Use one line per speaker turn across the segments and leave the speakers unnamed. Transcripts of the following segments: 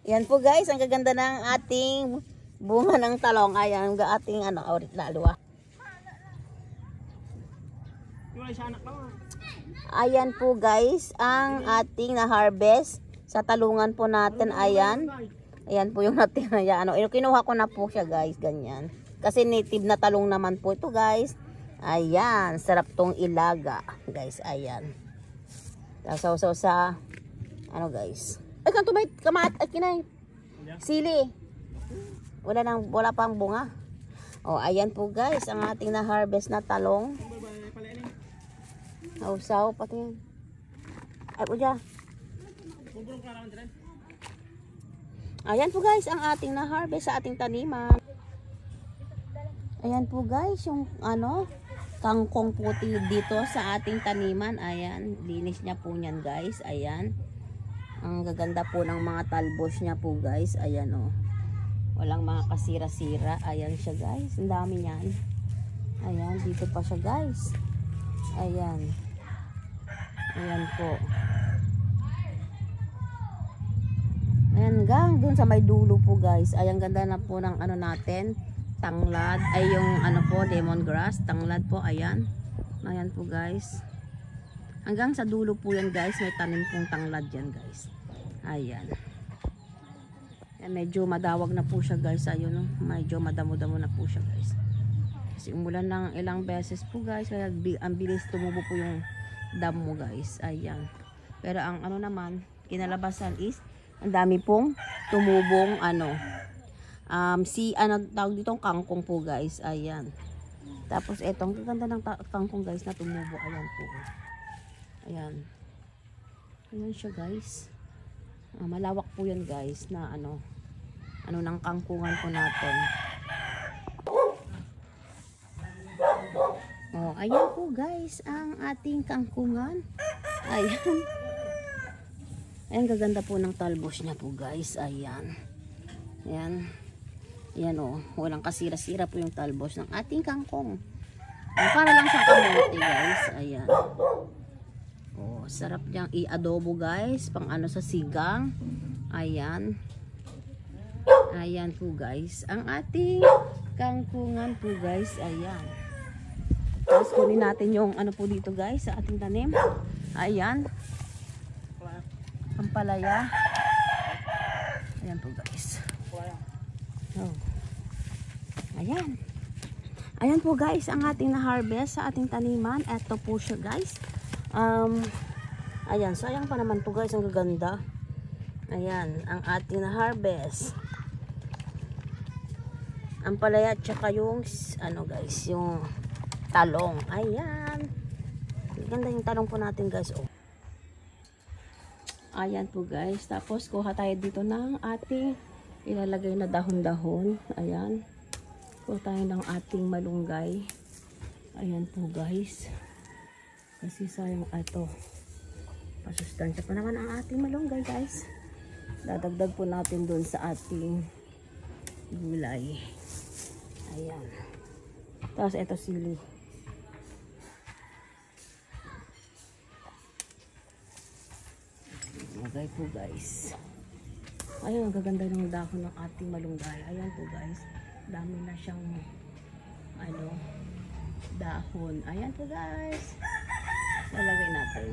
Yan po guys, ang gaganda ng ating bunga ng talong. Ayan, ang ating orit lalo. Ayan po guys, ang ating na-harvest sa talungan po natin. Ayan. Ayan po yung natin. Ayan, kinuha ko na po siya guys, ganyan. Kasi native na talong naman po ito guys. Ayan, sarap tong ilaga guys. Ayan. Tasaw-saw sa guys. Ay, kanto ba kinay? Sili. Wala pang bunga. Ayan po guys, ang ating na-harvest na talong. Sausaw pati yan. Ay, udya. Ayan po guys, ang ating na-harvest sa ating taniman. Ayan po guys, yung kangkong puti dito sa ating taniman. Ayan, linis niya po niyan guys. Ayan. Ang gaganda po ng mga talbos niya po guys. Ayan walang mga kasira-sira. Ayan siya guys. Ang dami niyan. Ayan, dito pa siya guys. Ayan. Ayan po. Ayan, hanggang dun sa may dulo po guys. Ayan, ganda na po ng natin. Tanglad. Ay, yung po, lemongrass. Tanglad po. Ayan. Ayan po guys. Hanggang sa dulo po yan guys. May tanim pong tanglad yan guys. Ayan. Ayan, medyo madawag na po siya guys. Ayun medyo madamo-damo na po siya guys. Kasi umulan ng ilang beses po guys. Kaya ang bilis tumubo po yung damo guys. Ayan. Pero ang naman, kinalabasan is ang dami pong tumubong tawag ditong kangkong po guys. Ayan. Tapos etong ganda ng kangkong guys na tumubo. Ayan po. Ayan. Ayan siya guys. Malawak po yan guys na ng kangkungan po natin. Ayan po guys ang ating kangkungan. Ayan. Ayan, gaganda po ng talbos niya po guys. Ayan. Ayan. Ayan walang kasira-sira po yung talbos ng ating kangkong. Para lang siyang kamote guys. Ayan. Sarap niyang i-adobo guys. Pang sa sigang. Ayan. Ayan po guys. Ang ating kangkungan po guys. Ayan. Tapos kunin natin yung po dito guys sa ating tanim. Ayan. Ampalaya. Ayan po guys. Ayan. Ayan po guys ang ating na-harvest sa ating taniman. Ito po siya guys. Ayan, sayang pa naman to guys, ang gaganda. Ayan, ang ating na-harvest. Ang palaya at saka yung guys, yung talong. Ayan. Ganda yung talong po natin guys. Ayan po guys. Tapos kuha tayo dito ng ating ilalagay na dahon-dahon. Ayan. Kuha tayo ng ating malunggay. Ayan po guys. Kasi sayang pasustansya pa naman ang ating malunggay guys. Dadagdag po natin doon sa ating gulay. Ayan. Tapos ito sili. Malunggay po guys. Ayun, ang gaganda ng dahon ng ating malunggay. Ayan po guys. Dami na siyang dahon. Ayan po guys. Lalagay natin.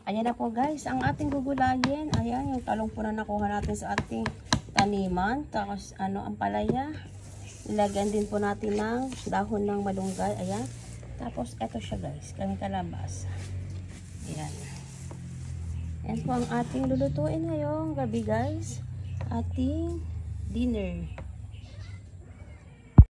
Ayan na po guys, ang ating gugulayin. Ayan, yung talong po na nakuha natin sa ating taniman. Tapos ang palaya. Ilagyan din po natin ng dahon ng malunggay. Ayan. Tapos eto siya guys, kami kalabasa. Ayan. Ayan po ang ating lulutuin ngayong gabi guys. Ating dinner.